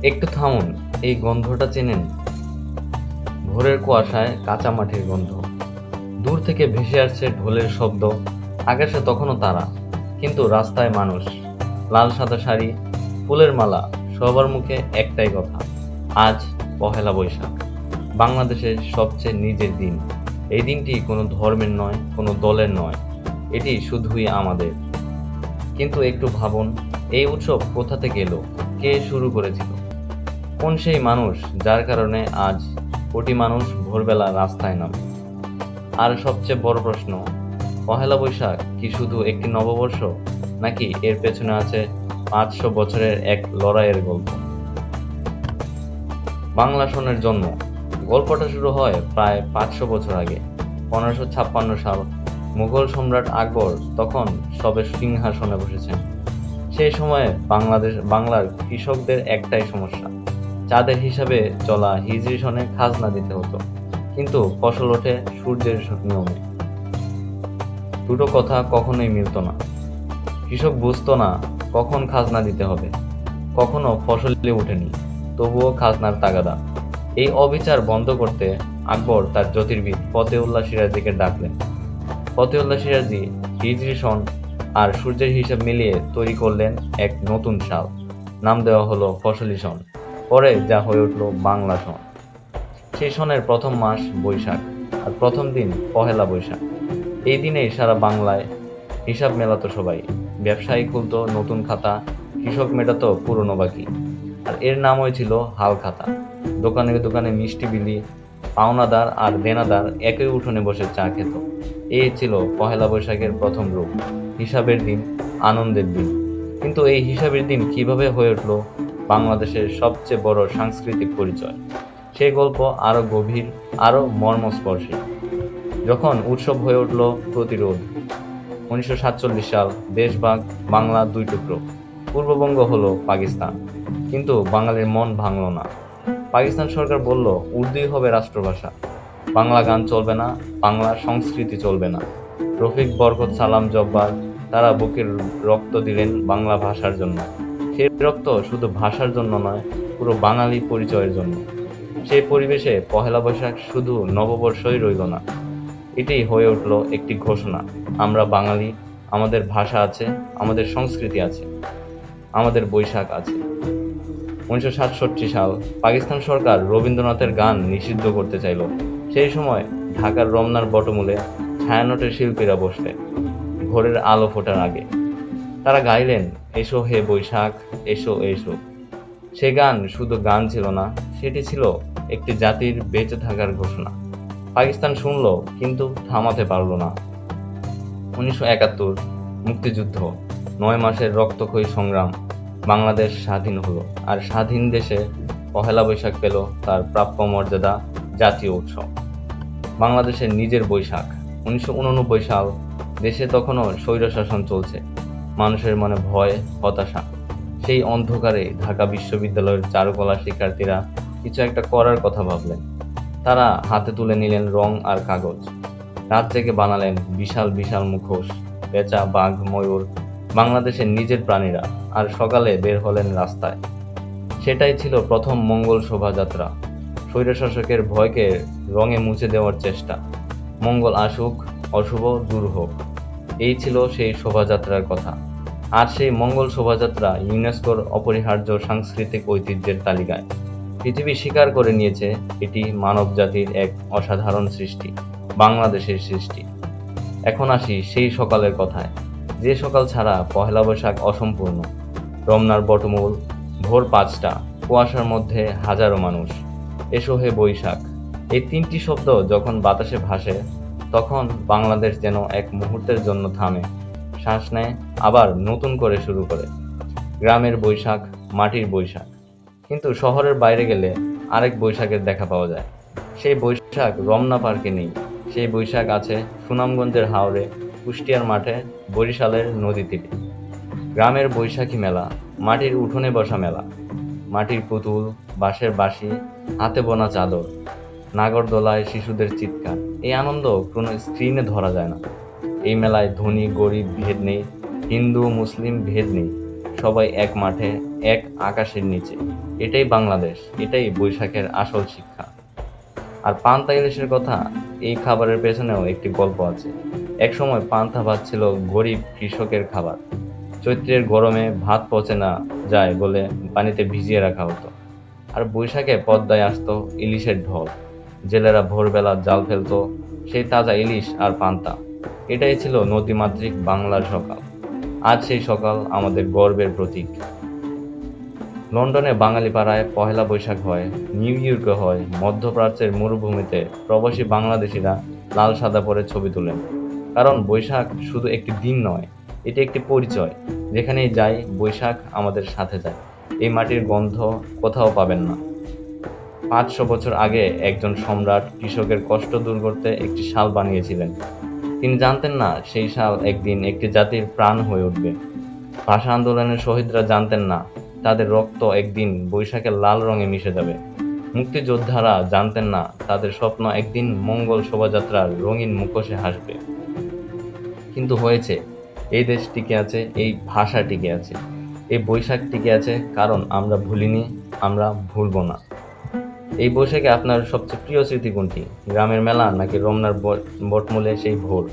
একটু থামুন, এই গন্ধটা চেনেন? ভোরের কুয়াশায় কাঁচা মাটির গন্ধ। দূর থেকে ভেসে আসছে ঢোলের শব্দ, আকাশে তখনও তারা, কিন্তু রাস্তায় মানুষ। লাল সাদা শাড়ি, ফুলের মালা, সবার মুখে একটাই কথা, আজ পহেলা বৈশাখ, বাংলাদেশের সবচেয়ে নিজের দিন। এই দিনটি কোনো ধর্মের নয়, কোনো দলের নয়, এটি শুধুই আমাদের। কিন্তু একটু ভাবুন, এই উৎসব কোথা থেকে এলো, কে শুরু করেছিল, কোন সেই মানুষ যার কারণে আজ কোটি মানুষ ভোরবেলা রাস্তায় নামে? আর সবচেয়ে বড় প্রশ্ন, পহেলা বৈশাখ কি শুধু একটি নববর্ষ, নাকি এর পেছনে আছে 500 বছরের এক লড়াইয়ের গল্প? বাংলা সনের জন্ম, গল্পটা শুরু হয় প্রায় 500 বছর আগে। 1556 সাল, মুঘল সম্রাট আকবর তখন সবে সিংহাসনে বসেছেন। সেই সময়ে বাংলার কৃষকদের একটাই সমস্যা, চাঁদের হিসাবে চলা হিজরি সনে খাজনা দিতে হতো, কিন্তু ফসল ওঠে সূর্যের নিয়মে। দুটো কথা কখনোই মিলত না। কৃষক বুঝতো না কখন খাজনা দিতে হবে, কখনো ফসলই ওঠেনি, তবুও খাজনার তাগাদা। এই অবিচার বন্ধ করতে আকবর তার জ্যোতির্বিদ ফতেউল্লাহ সিরাজীকে ডাকলেন। ফতেউল্লাহ সিরাজী হিজরি সন আর সূর্যের হিসাব মিলিয়ে তৈরি করলেন এক নতুন সাল। নাম দেওয়া হলো ফসলি সন, পরে যা হয়ে উঠল বাংলা সন। সেই সনের প্রথম মাস বৈশাখ, আর প্রথম দিন পহেলা বৈশাখ। এই দিনেই সারা বাংলায় হিসাব মেলাতো সবাই। ব্যবসায়ী খুলতো নতুন খাতা, কৃষক মেটাতো পুরনো বাকি। আর এর নামই ছিল হাল খাতা। দোকানে দোকানে মিষ্টি বিলি, পাওনাদার আর দেনাদার একই উঠোনে বসে চা খেত। এই ছিল পহেলা বৈশাখের প্রথম রূপ, হিসাবের দিন, আনন্দের দিন। কিন্তু এই হিসাবের দিন কিভাবে হয়ে উঠল বাংলাদেশের সবচেয়ে বড় সাংস্কৃতিক পরিচয়, সেই গল্প আরো গভীর, আরো মর্মস্পর্শী। যখন উৎসব হয়ে উঠল প্রতিরোধ। 1947 সাল, দেশভাগ, বাংলা দুই টুকরো, পূর্ববঙ্গ হলো পাকিস্তান। কিন্তু বাঙালির মন ভাঙল না। পাকিস্তান সরকার বলল উর্দুই হবে রাষ্ট্রভাষা, বাংলা গান চলবে না, বাংলা সংস্কৃতি চলবে না। রফিক, বরকত, সালাম, জব্বার, তারা বুকের রক্ত দিলেন বাংলা ভাষার জন্য। সেই রক্ত শুধু ভাষার জন্য নয়, পুরো বাঙালি পরিচয়ের জন্য। সেই পরিবেশে পহেলা বৈশাখ শুধু নববর্ষই রইল না, এটাই হয়ে উঠল একটি ঘোষণা, আমরা বাঙালি, আমাদের ভাষা আছে, আমাদের সংস্কৃতি আছে, আমাদের বৈশাখ আছে। 1967 সাল, পাকিস্তান সরকার রবীন্দ্রনাথের গান নিষিদ্ধ করতে চাইল। সেই সময় ঢাকার রমনার বটমূলে ছায়ানটের শিল্পীরা বসলেন ভোরের আলো ফোটার আগে। তারা গাইলেন, এসো হে বৈশাখ, এসো এসো। সে গান শুধু গান ছিল না, সেটি ছিল একটি জাতির বেঁচে থাকার ঘোষণা। পাকিস্তান শুনল, কিন্তু থামাতে পারল না। 1971, মুক্তিযুদ্ধ, 9 মাসের রক্তক্ষয়ী সংগ্রাম, বাংলাদেশ স্বাধীন হলো। আর স্বাধীন দেশে পহেলা বৈশাখ পেল তার প্রাপ্য মর্যাদা, জাতীয় উৎসব, বাংলাদেশের নিজের বৈশাখ। 1989 সাল, দেশে তখনও স্বৈরশাসন চলছে, মানুষের মনে ভয়, হতাশা। সেই অন্ধকারে ঢাকা বিশ্ববিদ্যালয়ের চারুকলা শিক্ষার্থীরা কিছু একটা করার কথা ভাবলেন। তারা হাতে তুলে নিলেন রং আর কাগজ, রাত জেগে বানালেন বিশাল বিশাল মুখোশ, পেঁচা, বাঘ, ময়ূর, বাংলাদেশের নিজের প্রাণীরা। আর সকালে বের হলেন রাস্তায়। সেটাই ছিল প্রথম মঙ্গল শোভাযাত্রা, স্বৈরশাসকের ভয়কে রঙে মুছে দেওয়ার চেষ্টা। মঙ্গল আসুক, অশুভ দূর হোক, এই ছিল সেই শোভাযাত্রার কথা। আর সেই মঙ্গল শোভাযাত্রা ইউনেস্কোর অপরিহার্য সাংস্কৃতিক ঐতিহ্যের তালিকায়। পৃথিবী স্বীকার করে নিয়েছে এটি মানবজাতির এক অসাধারণ সৃষ্টি, বাংলাদেশের সৃষ্টি। এখন আসি সেই সকালের কথায়, যে সকাল ছাড়া পহেলা বৈশাখ অসম্পূর্ণ। রমনার বটমূল, ভোর 5টা, কুয়াশার মধ্যে হাজারো মানুষ। এসো হে বৈশাখ, এই তিনটি শব্দ যখন বাতাসে ভাসে, তখন বাংলাদেশ যেন এক মুহূর্তের জন্য থামে, শ্বাস নেয়, আবার নতুন করে শুরু করে। গ্রামের বৈশাখ, মাটির বৈশাখ। কিন্তু শহরের বাইরে গেলে আরেক বৈশাখের দেখা পাওয়া যায়। সেই বৈশাখ রমনা পার্কে নেই, সেই বৈশাখ আছে সুনামগঞ্জের হাওরে, কুষ্টিয়ার মাঠে, বরিশালের নদী তীরে। গ্রামের বৈশাখী মেলা, মাটির উঠোনে বসা মেলা, মাটির পুতুল, বাঁশের বাঁশি, হাতে বোনা চাদর, নাগরদোলায় শিশুদের চিৎকার। এই আনন্দ কোনো স্ক্রিনে ধরা যায় না। এই মেলায় ধনী গরিব ভেদ নেই, হিন্দু মুসলিম ভেদ নেই, সবাই এক মাঠে, এক আকাশের নিচে। এটাই বাংলাদেশ, এটাই বৈশাখের আসল শিক্ষা। আর পান্তা ইলিশের কথা, এই খাবারের পেছনেও একটি গল্প আছে। একসময় পান্তা ভাত ছিল গরিব কৃষকের খাবার। চৈত্রের গরমে ভাত পচে না যায় বলে পানিতে ভিজিয়ে রাখা হতো। আর বৈশাখে পদ্মায় আসতো ইলিশের ঢল। জেলেরা ভোরবেলা জাল ফেলতো, সেই তাজা ইলিশ আর পান্তা। এটাই ছিল নদীমাতৃক বাংলার সকাল। আজ সেই সকাল আমাদের গর্বের প্রতীক। লন্ডনে বাঙালি পাড়ায় পহেলা বৈশাখ হয়, নিউ ইয়র্কে হয়, মধ্যপ্রাচ্যের মরুভূমিতে প্রবাসী বাংলাদেশিরা লাল সাদা পরে ছবি তোলেন। কারণ বৈশাখ শুধু একটি দিন নয়, এটি একটি পরিচয়। যেখানেই যাই বৈশাখ আমাদের সাথে যায়। এই মাটির গন্ধ কোথাও পাবেন না। 500 বছর আগে একজন সম্রাট কৃষকের কষ্ট দূর করতে একটি শাল বানিয়েছিলেন। তিনি জানতেন না সেই শাল একদিন একটি জাতির প্রাণ হয়ে উঠবে। ভাষা আন্দোলনের শহীদরা জানতেন না তাদের রক্ত একদিন বৈশাখের লাল রঙে মিশে যাবে। মুক্তিযোদ্ধারা জানতেন না তাদের স্বপ্ন একদিন মঙ্গল শোভাযাত্রার রঙিন মুখোশে হাসবে। কিন্তু হয়েছে। এই দেশ টিকে আছে, এই ভাষা টিকে আছে, এই বৈশাখ টিকে আছে, কারণ আমরা ভুলিনি, আমরা ভুলবো না। এই বৈশাখে আপনার সবচেয়ে প্রিয় স্মৃতি কোনটি? গ্রামের মেলা নাকি রমনার বটমূলে সেই ভোর?